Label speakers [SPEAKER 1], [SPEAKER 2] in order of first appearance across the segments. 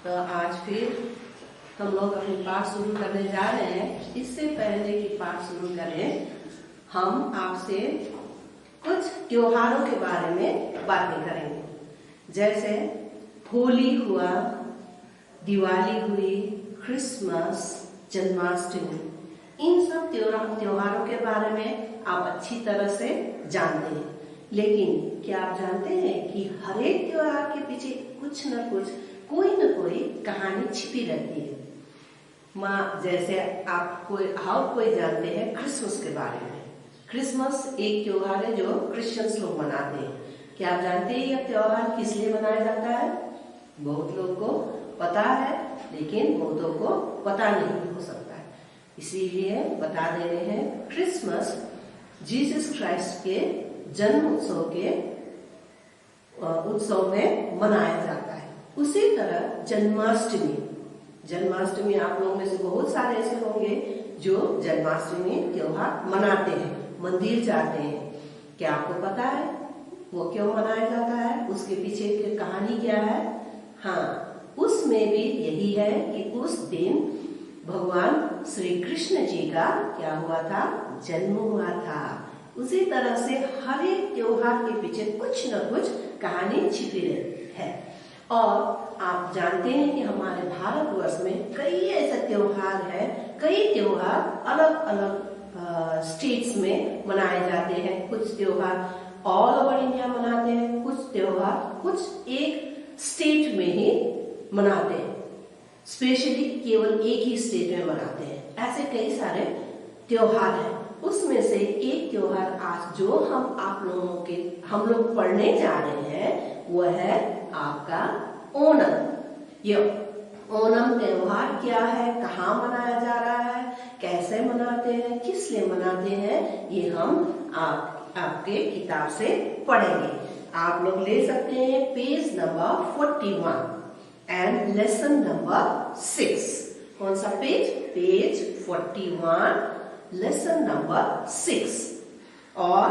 [SPEAKER 1] तो आज फिर हम लोग अपनी पाठ शुरू करने जा रहे हैं। इससे पहले कि पाठ शुरू करें, हम आपसे कुछ त्योहारों के बारे में बातें करेंगे। जैसे होली हुआ, दिवाली हुई, क्रिसमस, जन्माष्टमी, इन सब त्योहारों के बारे में आप अच्छी तरह से जानते हैं। लेकिन क्या आप जानते हैं कि हर एक त्योहार के पीछे कुछ न कुछ, कोई न कोई कहानी छिपी रहती है। जैसे आप कोई जानते हैं क्रिसमस के बारे में। क्रिसमस एक त्योहार है जो क्रिश्चियंस लोग मनाते हैं। क्या आप जानते हैं यह त्योहार किस लिए मनाया जाता है? बहुत लोगों को पता है, लेकिन बहुतों को पता नहीं हो सकता है। इसीलिए बता दे रहे हैं, क्रिसमस जीसस क्राइस्ट के जन्म उत्सव में मनाया जाता है। उसी तरह जन्माष्टमी आप लोगों में से बहुत सारे ऐसे होंगे जो जन्माष्टमी त्योहार मनाते हैं, मंदिर जाते हैं। क्या आपको पता है वो क्यों मनाया जाता है? उसके पीछे की कहानी क्या है? हाँ, उसमें भी यही है कि उस दिन भगवान श्री कृष्ण जी का क्या हुआ था? जन्म हुआ था। उसी तरह से हर एक त्योहार के पीछे कुछ न कुछ कहानी छिपी रहती है। और आप जानते हैं कि हमारे भारतवर्ष में कई ऐसे त्योहार हैं। कई त्योहार अलग अलग स्टेट्स में मनाए जाते हैं। कुछ त्योहार ऑल ओवर इंडिया मनाते हैं, कुछ त्योहार कुछ एक स्टेट में ही मनाते हैं, स्पेशली केवल एक ही स्टेट में मनाते हैं। ऐसे कई सारे त्योहार हैं। उसमें से एक त्योहार आज जो हम लोग पढ़ने जा रहे हैं वो है आपका ओणम। ये ओणम त्योहार क्या है, कहाँ मनाया जा रहा है, कैसे मनाते हैं, किस लिए मनाते हैं, ये हम आपके किताब से पढ़ेंगे। आप लोग ले सकते हैं page number 41 and lesson number 6। कौन सा पेज? Page 41, lesson number 6। और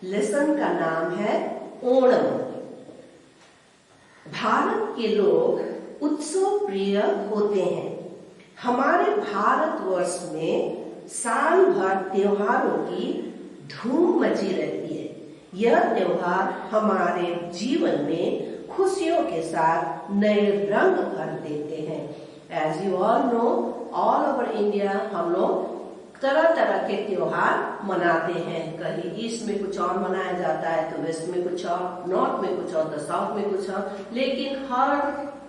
[SPEAKER 1] लेसन का नाम है ओणम। भारत के लोग उत्सव प्रिय होते हैं। हमारे भारतवर्ष में साल भर त्योहारों की धूम मची रहती है। यह त्योहार हमारे जीवन में खुशियों के साथ नए रंग भर देते हैं। As you all know, all over India हम लोग तरह तरह के त्योहार मनाते हैं। कहीं ईस्ट में कुछ और मनाया जाता है तो वेस्ट में कुछ और, नॉर्थ में कुछ और तो साउथ में कुछ और। लेकिन हर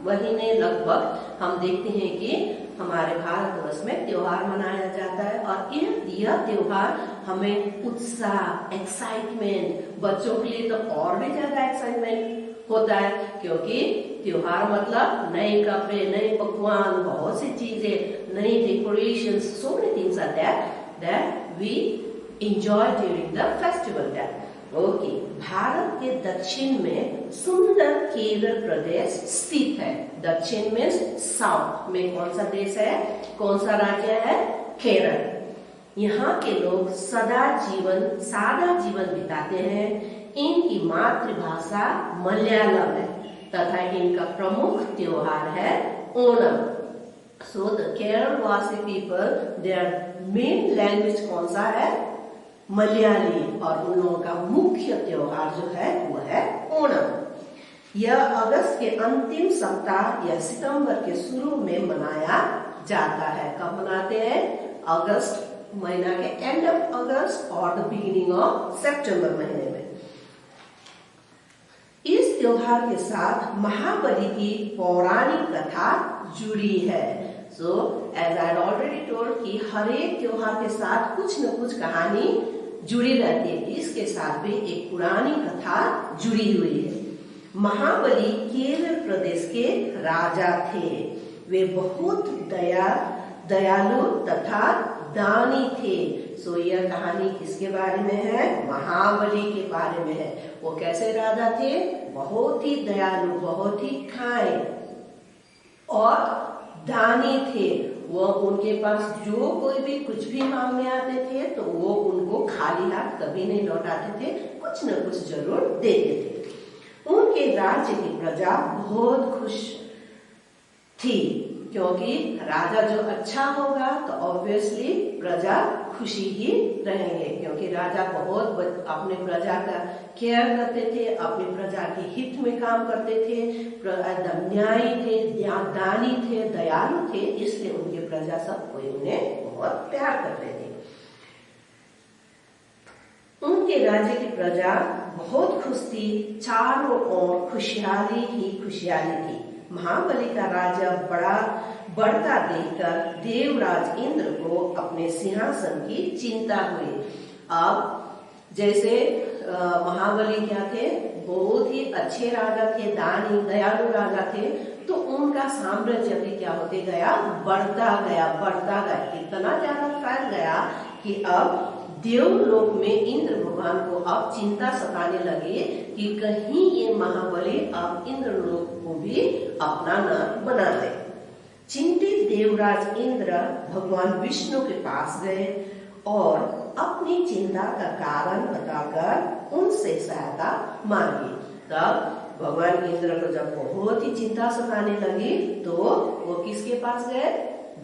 [SPEAKER 1] महीने लगभग हम देखते हैं कि हमारे भारतवर्ष में त्योहार मनाया जाता है। और यह त्योहार हमें उत्साह, एक्साइटमेंट, बच्चों के लिए तो और भी ज्यादा एक्साइटमेंट होता है, क्योंकि त्योहार मतलब नए कपड़े, नए पकवान, बहुत सी चीजें, नई decorations, so many things are there that we enjoy during the festival there. Okay, Bharat के दक्षिण में सुंदर केरल प्रदेश स्थित है। दक्षिण में साउथ में कौन सा देश है, कौन सा राज्य है? केरल। यहाँ के लोग सादा जीवन बिताते हैं। इनकी मातृभाषा मलयालम है तथा इनका प्रमुख त्योहार है ओणम। सो द केरलवासी पीपल, देयर मेन लैंग्वेज कौन सा है? मलयाली। और उन लोगों का मुख्य त्योहार जो है वो है ओणम। यह अगस्त के अंतिम सप्ताह या सितंबर के शुरू में मनाया जाता है। कब मनाते हैं? अगस्त महीना के एंड ऑफ अगस्त और द बिगिनिंग ऑफ सितंबर महीने में। इस त्योहार के साथ महाबली की पौराणिक कथा जुड़ी है। So as I already told कि हर एक त्योहार के साथ कुछ न कुछ कहानी जुड़ी रहती है। इसके साथ भी एक पुरानी कथा जुड़ी हुई है। महाबली केरल प्रदेश के राजा थे। वे बहुत दयालु तथा दानी थे। सो यह कहानी किसके बारे में है? महाबली के बारे में है। वो कैसे राजा थे? बहुत ही दयालु, बहुत ही काइंड और दानी थे। वो उनके पास जो कोई भी कुछ भी मांगने आते थे तो वो उनको खाली हाथ कभी नहीं लौटाते थे, कुछ न कुछ जरूर देते थे। उनके राज्य की प्रजा बहुत खुश थी, क्योंकि राजा जो अच्छा होगा तो ऑब्वियसली प्रजा खुशी ही रहेंगे, क्योंकि राजा बहुत अपने प्रजा का केयर करते थे, अपनी प्रजा के हित में काम करते थे, एकदम न्यायी थे, दानी थे, दयालु थे, इसलिए उनके प्रजा सब कोई उन्हें बहुत प्यार करते थे। उनके राज्य की प्रजा बहुत खुश थी, चारों ओर खुशहाली ही खुशहाली थी। महाबली का राजा बढ़ता देखकर देवराज इंद्र को अपने सिंहासन की चिंता हुई। अब जैसे महाबली क्या थे, बहुत ही अच्छे राजा थे, दानी दयालु राजा थे, तो उनका साम्राज्य भी क्या होते गया, बढ़ता गया, इतना ज्यादा फैल गया कि अब देवलोक में इंद्र भगवान को अब चिंता सताने लगे कि कहीं ये महाबली अब इंद्रलोक को भी अपना न बना दे। चिंतित देवराज इंद्र भगवान विष्णु के पास गए और अपनी चिंता का कारण बताकर उनसे सहायता मांगी। तब भगवान इंद्र को जब बहुत ही चिंता सताने लगी तो वो किसके पास गए,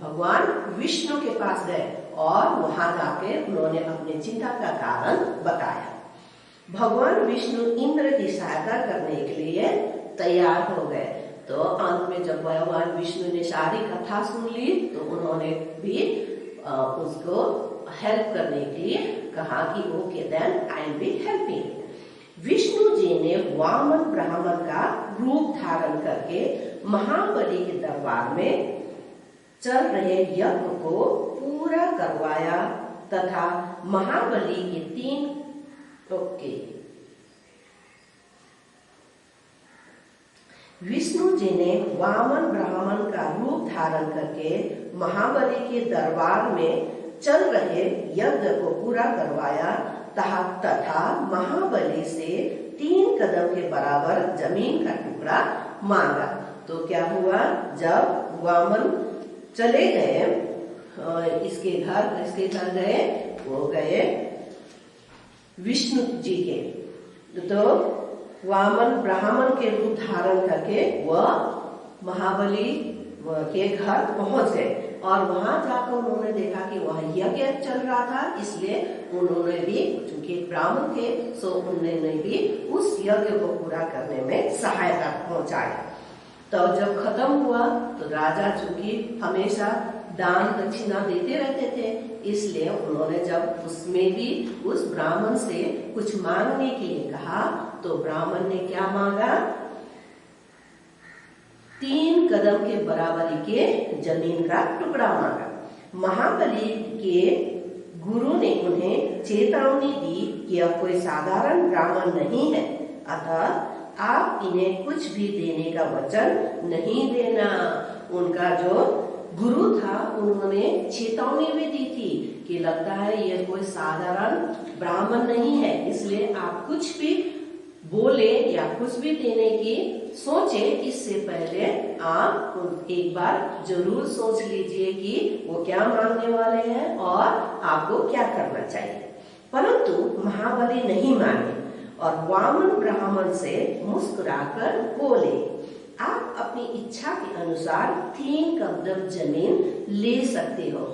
[SPEAKER 1] भगवान विष्णु के पास गए और वहां जाके उन्होंने अपनी चिंता का कारण बताया। भगवान विष्णु इंद्र की सहायता करने के लिए तैयार हो गए। तो अंत में जब भगवान विष्णु ने सारी कथा सुन ली तो उन्होंने भी उसको हेल्प करने के लिए कहा कि okay then I will be helping. Vishnu ji ने वामन ब्राह्मण का रूप धारण करके महाबली के दरबार में चल रहे यज्ञ को पूरा करवाया तथा महाबली के 3 विष्णु जी ने वामन ब्राह्मण का रूप धारण करके महाबली के दरबार में चल रहे यज्ञ को पूरा करवाया तथा महाबली से 3 कदम के बराबर जमीन का टुकड़ा मांगा। तो क्या हुआ, जब वामन चले गए इसके घर गए, वो गए विष्णु जी के, तो वामन ब्राह्मण के रूप धारण करके वह महाबली के घर पहुंच गए और वहां जाकर उन्होंने देखा कि वह यज्ञ चल रहा था, इसलिए उन्होंने भी, चूंकि ब्राह्मण थे, सो उन्होंने भी उस यज्ञ को पूरा करने में सहायता पहुंचाई। तो जब खत्म हुआ तो राजा चूंकि हमेशा दान दक्षिणा देते रहते थे, इसलिए उन्होंने जब उसमें भी उस ब्राह्मण से कुछ मांगने के लिए कहा तो ब्राह्मण ने क्या मांगा, 3 कदम के बराबरी के जमीन का टुकड़ा मांगा। महाबली के गुरु ने उन्हें चेतावनी दी कि यह कोई साधारण ब्राह्मण नहीं है, अतः आप इन्हें कुछ भी देने का वचन नहीं देना। उनका जो गुरु था उन्होंने चेतावनी भी दी थी कि लगता है ये कोई साधारण ब्राह्मण नहीं है, इसलिए आप कुछ भी बोले या कुछ भी देने की सोचे, इससे पहले आप एक बार जरूर सोच लीजिए कि वो क्या मांगने वाले हैं और आपको क्या करना चाहिए। परंतु महाबली नहीं माने और वामन ब्राह्मण से मुस्कुराकर बोले, आप अपनी इच्छा के अनुसार 3 कदम जमीन ले सकते हो।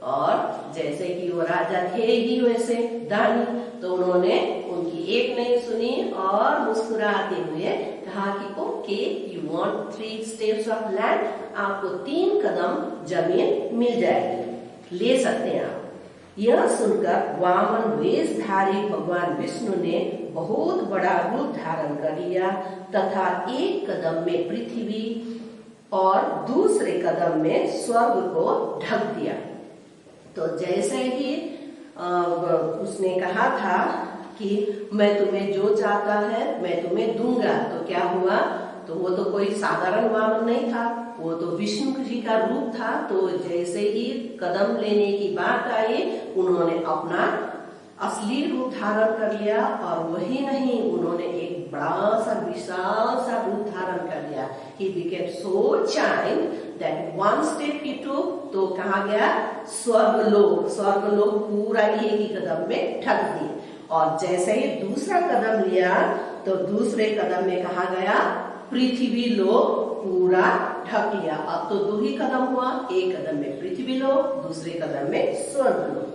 [SPEAKER 1] और जैसे कि वो राजा थे ही वैसे दानी, तो उन्होंने उनकी एक नहीं सुनी और मुस्कुराते हुए कहा कि okay, you want 3 steps of land, आपको 3 कदम जमीन मिल जाएगी, ले सकते हैं आप। यह सुनकर वामन वेशधारी भगवान विष्णु ने बहुत बड़ा रूप धारण कर लिया तथा एक कदम में पृथ्वी और दूसरे कदम में स्वर्ग को ढक दिया। तो जैसे ही उसने कहा था कि मैं तुम्हें जो चाहता है मैं तुम्हें दूंगा, तो क्या हुआ, तो वो तो कोई साधारण वामन नहीं था, वो तो विष्णु जी का रूप था। तो जैसे ही कदम लेने की बात आई, उन्होंने अपना असली रूप धारण कर लिया और वही नहीं, उन्होंने एक बड़ा सा विशाल सा रूप धारण कर लिया। He became so giant that one step he took, तो कहा गया स्वर्गलोक, स्वर्गलोक पूरा एक ही कदम में ढक दिए। और जैसे ही दूसरा कदम लिया तो दूसरे कदम में कहा गया पृथ्वी लोक पूरा ढक लिया। अब तो 2 ही कदम हुआ, एक कदम में पृथ्वी लोक, दूसरे कदम में स्वर्ग लोक।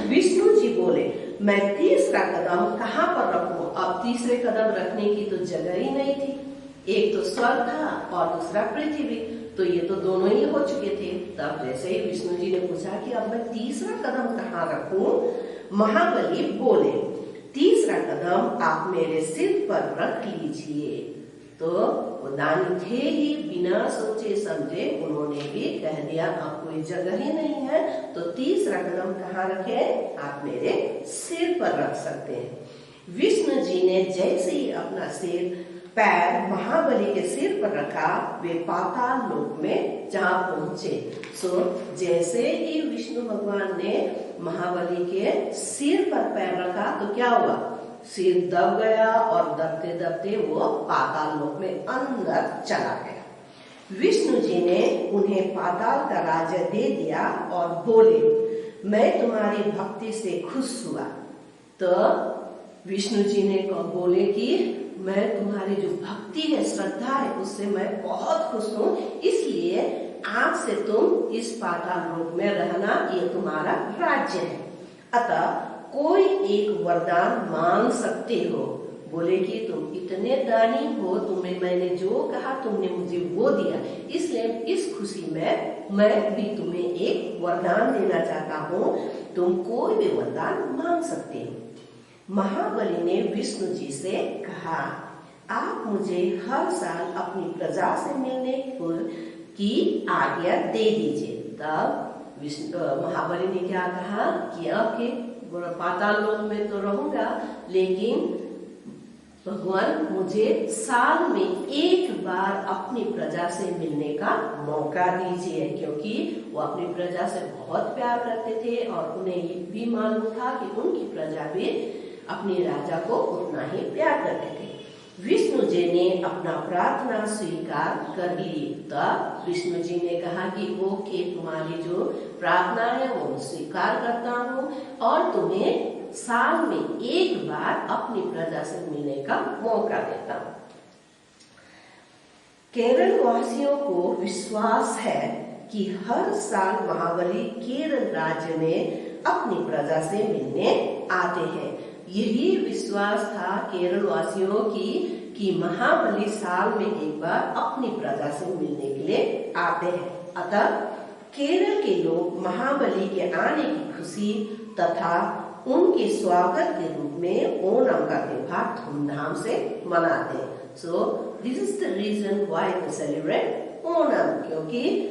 [SPEAKER 1] विष्णु जी बोले, मैं तीसरा कदम कहाँ पर रखूं? अब तीसरे कदम रखने की तो जगह ही नहीं थी। एक तो स्वर्ग था और दूसरा पृथ्वी, तो ये तो दोनों ही हो चुके थे। तब जैसे ही विष्णु जी ने पूछा कि अब मैं तीसरा कदम कहाँ रखूं, महाबली बोले, तीसरा कदम आप मेरे सिर पर रख लीजिए। तो वो दानी थे ही, बिना सोचे समझे उन्होंने भी कह दिया, अब कोई जगह ही नहीं है तो तीसरा कदम कहाँ रखें? आप मेरे सिर पर रख सकते हैं। विष्णु जी ने जैसे ही अपना सिर पैर महाबली के सिर पर रखा, वे पाताल लोक में जा पहुंचे। जैसे ही विष्णु भगवान ने महाबली के सिर पर पैर रखा तो क्या हुआ? सिर दब गया और दबते दबते वो पाताल लोक में अंदर चला गया। विष्णु जी ने उन्हें पाताल का राज्य दे दिया और बोले, मैं तुम्हारी भक्ति से खुश हुआ। तो विष्णु जी ने बोले कि मैं तुम्हारी जो भक्ति है, श्रद्धा है, उससे मैं बहुत खुश हूँ, इसलिए आज से तुम इस पाताल लोक में रहना, ये तुम्हारा राज्य है। अतः कोई एक वरदान मांग सकते हो। बोले कि तुम इतने दानी हो, तुम्हें मैंने जो कहा तुमने मुझे वो दिया, इसलिए इस खुशी में मैं भी तुम्हें एक वरदान देना चाहता हूँ, तुम कोई भी वरदान मांग सकते हो। महाबली ने विष्णु जी से कहा, आप मुझे हर साल अपनी प्रजा से मिलने की आज्ञा दे दीजिए। तब महाबली ने क्या कहा कि आपके पाताल लोक में तो रहूंगा, लेकिन भगवान मुझे साल में एक बार अपनी प्रजा से मिलने का मौका दीजिए, क्योंकि वो अपनी प्रजा से बहुत प्यार करते थे और उन्हें ये भी मालूम था कि उनकी प्रजा भी अपने राजा को उतना ही प्यार करते थे। विष्णु जी ने अपना प्रार्थना स्वीकार कर ली। तब विष्णु जी ने कहा कि ओके, तुम्हारी जो प्रार्थना है वो स्वीकार करता हूँ और तुम्हें साल में एक बार अपनी प्रजा से मिलने का मौका देता हूँ। केरल वासियों को विश्वास है कि हर साल महाबली केरल राज्य में अपनी प्रजा से मिलने आते हैं। यही विश्वास था केरल वासियों की कि महाबली साल में एक बार अपनी प्रजा से मिलने के लिए आते हैं। अतः केरल के लोग महाबली के आने की खुशी तथा उनके स्वागत के रूप में ओणम का त्योहार धूमधाम से मनाते हैं। So this is the reason why we celebrate Onam, क्योंकि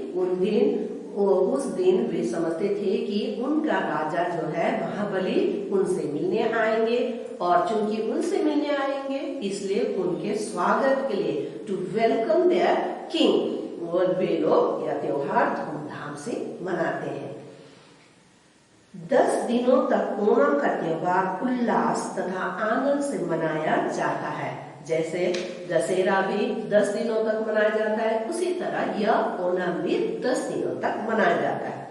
[SPEAKER 1] उस दिन वे समझते थे कि उनका राजा जो है महाबली उनसे मिलने आएंगे, और चूंकि उनसे मिलने आएंगे इसलिए उनके स्वागत के लिए टू वेलकम देयर किंग वे लोग यह त्योहार धूमधाम से मनाते हैं। 10 दिनों तक ओणम का त्योहार उल्लास तथा आनंद से मनाया जाता है। जैसे दशहरा भी 10 दिनों तक मनाया जाता है, उसी तरह यह ओणम भी 10 दिनों तक मनाया जाता है।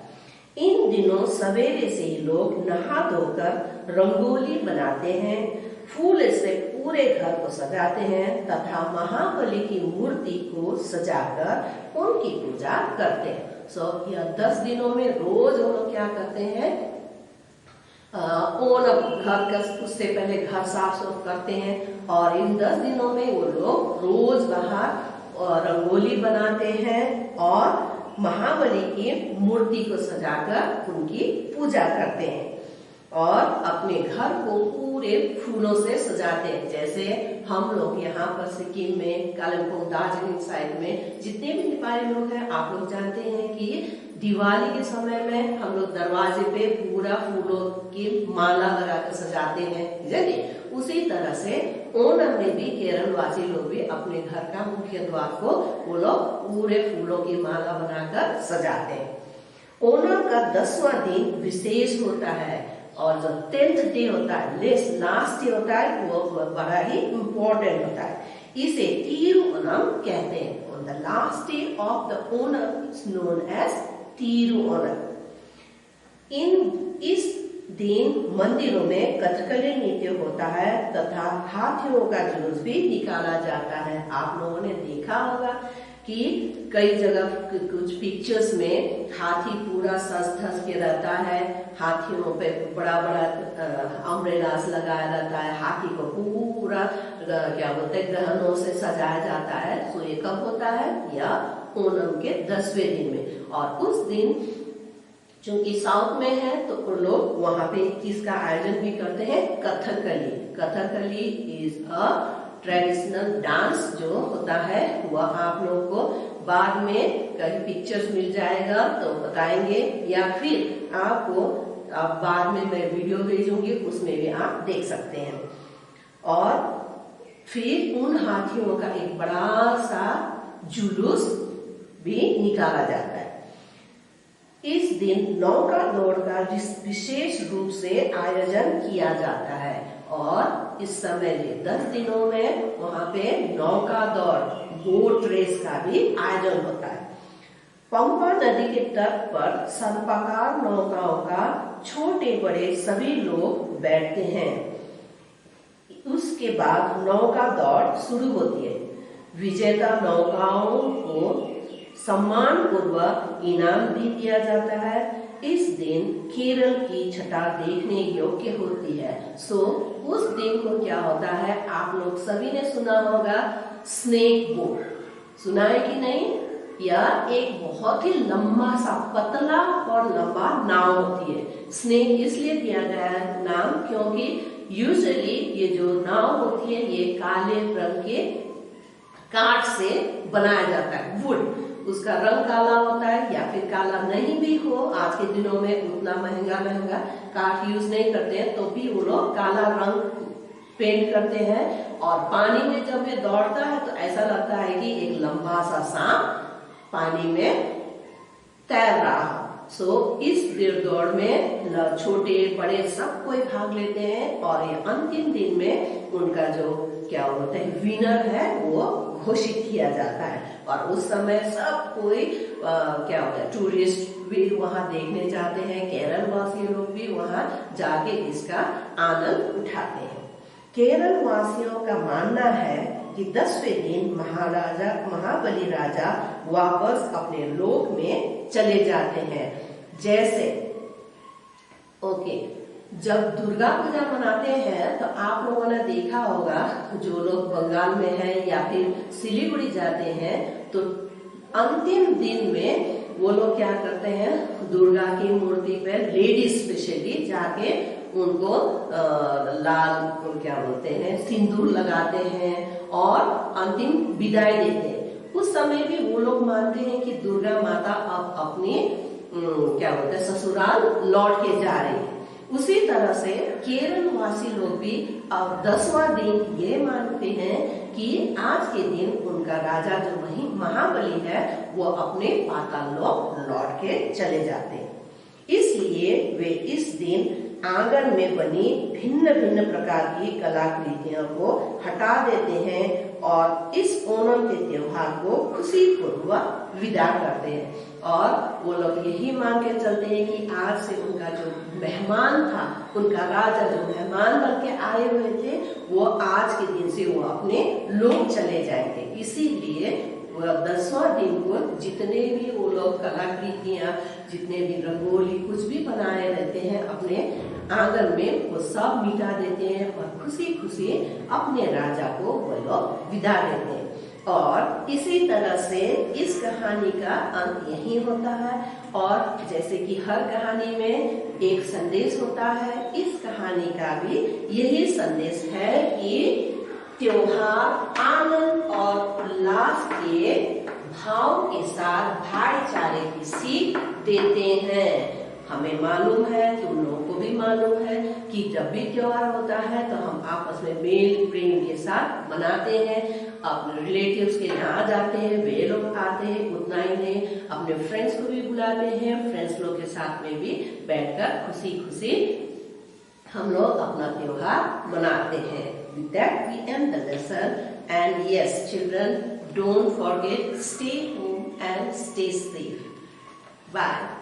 [SPEAKER 1] इन दिनों सवेरे से ही लोग नहा धोकर रंगोली बनाते हैं, फूल से पूरे घर को सजाते हैं तथा महाबली की मूर्ति को सजाकर उनकी पूजा करते हैं। यह 10 दिनों में रोज वो लोग क्या करते हैं, ओणम घर का उससे पहले घर साफ सुफ करते हैं, और इन 10 दिनों में वो लोग रोज बाहर रंगोली बनाते हैं और महाबली की मूर्ति को सजाकर उनकी पूजा करते हैं और अपने घर को पूरे फूलों से सजाते हैं। जैसे हम लोग यहाँ पर सिक्किम में, कालिम्पोंग, दार्जिलिंग साइड में जितने भी नेपाली लोग हैं, आप लोग जानते हैं कि दिवाली के समय में हम लोग दरवाजे पे पूरा फूलों की माला लगाकर सजाते हैं, ठीक। उसी तरह से ओणम में भी केरल वासी लोग भी अपने घर का मुख्य द्वार को वो लोग पूरे फूलों की माला बनाकर सजाते हैं। ओणम का 10वां दिन विशेष होता है और जो 10th डे होता है, लास्ट डे होता है, वो बड़ा ही इम्पोर्टेंट होता है। इसे तिरुओणम कहते हैं। On the last day of the Onam is known as तिरुओणम। इस दिन मंदिरों में कथकली नृत्य होता है तथा हाथियों का जुलूस भी निकाला जाता है। आप लोगों ने देखा होगा कि कई जगह कुछ पिक्चर्स में हाथी पूरा सज धज के रहता है, हाथियों पे बड़ा बड़ा अम्ब्रेलास लगाया रहता है, हाथी को पूरा क्या बोलते हैं गहनों से सजाया जाता है। सो ये कब होता है? या ओणम के 10वें दिन में। और उस दिन चूंकि साउथ में है तो उन लोग वहां पे किसका आयोजन भी करते हैं? Kathakali. Kathakali is a traditional dance जो होता है वह आप लोगों को बाद में कहीं पिक्चर्स मिल जाएगा तो बताएंगे, या फिर आपको बाद में मैं वीडियो भेजूंगी, उसमें भी आप देख सकते हैं। और फिर उन हाथियों का एक बड़ा सा जुलूस भी निकाला जाता है। इस दिन नौका दौड़ का विशेष रूप से आयोजन किया जाता है और इस समय 10 दिनों में वहां पे नौका दौड़ बोट रेस का भी आयोजन होता है। पंपा नदी के तट पर सर्पाकार नौकाओं का छोटे बड़े सभी लोग बैठते हैं। उसके बाद नौका दौड़ शुरू होती है। विजेता नौकाओं को सम्मान पूर्वक इनाम भी दिया जाता है। इस दिन केरल की छटा देखने योग्य होती है। सो उस दिन को क्या होता है? आप लोग सभी ने सुना होगा स्नेक बोट, सुना है कि नहीं? यह एक बहुत ही लंबा सा पतला और लंबा नाव होती है। स्नेक इसलिए दिया गया है नाम क्योंकि यूजुअली ये जो नाव होती है ये काले रंग के काठ से बनाया जाता है, वुड। उसका रंग काला होता है या फिर काला नहीं भी हो, आज के दिनों में उतना महंगा काठ यूज नहीं करते हैं तो भी वो लोग काला रंग पेंट करते हैं। और पानी में जब ये दौड़ता है तो ऐसा लगता है कि एक लंबा सा सांप पानी में तैर रहा है। सो इस दौड़ में छोटे बड़े सब कोई भाग लेते हैं और ये अंतिम दिन में उनका जो क्या बोलते हैं विनर है वो घोषित किया जाता है। और उस समय सब कोई क्या होता है टूरिस्ट भी वहां देखने जाते हैं, केरल वासी लोग भी वहां जाके इसका आनंद उठाते हैं। केरल वासियों का मानना है कि 10वें दिन महाबली राजा वापस अपने लोक में चले जाते हैं। जैसे जब दुर्गा पूजा मनाते हैं तो आप लोगों ने देखा होगा, जो लोग बंगाल में हैं या फिर सिलीगुड़ी जाते हैं तो अंतिम दिन में वो लोग क्या करते हैं, दुर्गा की मूर्ति पे लेडीज स्पेशली जाके उनको लाल क्या बोलते हैं सिंदूर लगाते हैं और अंतिम विदाई देते हैं। उस समय भी वो लोग मानते हैं कि दुर्गा माता अब अपने क्या बोलते हैं ससुराल लौट के जा रही है। उसी तरह से केरल वासी लोग भी अब 10वां दिन ये मानते हैं कि आज के दिन उनका राजा जो वही महाबली है वो अपने पाताल लोक लौट के चले जाते हैं। इसलिए वे इस दिन आंगन में बनी भिन्न भिन्न प्रकार की कलाकृतियों को हटा देते हैं और इस ओणम के त्योहार को खुशी पूर्वक विदा करते हैं। और वो लोग यही मान के चलते हैं कि आज से उनका जो मेहमान था, उनका राजा जो मेहमान बन के आए हुए थे, वो आज के दिन से वो अपने लोग चले जाएंगे। इसीलिए 10वां दिन को जितने भी वो लोग कलाकृतियां, जितने भी रंगोली कुछ भी बनाए रहते हैं अपने आंगन में, वो सब मिटा देते हैं और खुशी खुशी अपने राजा को वो लोग विदा देते हैं। और इसी तरह से इस कहानी का अंत यही होता है। और जैसे कि हर कहानी में एक संदेश होता है, इस कहानी का भी यही संदेश है कि त्योहार आनंद और उल्लास के भाव के साथ भाईचारे की सीख देते हैं। हमें मालूम है, तुम लोगों को भी मालूम है कि जब भी त्योहार होता है तो हम आपस में मेल प्रेम के साथ मनाते हैं। अपने रिलेटिव्स के यहाँ जाते हैं, वे लोग आते हैं, उतना ही नहीं अपने फ्रेंड्स को भी बुलाते हैं, फ्रेंड्स लोग के साथ में भी बैठकर खुशी खुशी हम लोग अपना त्योहार मनाते हैं। With that we end the lesson, and yes children, don't forget, stay home and stay safe. Bye.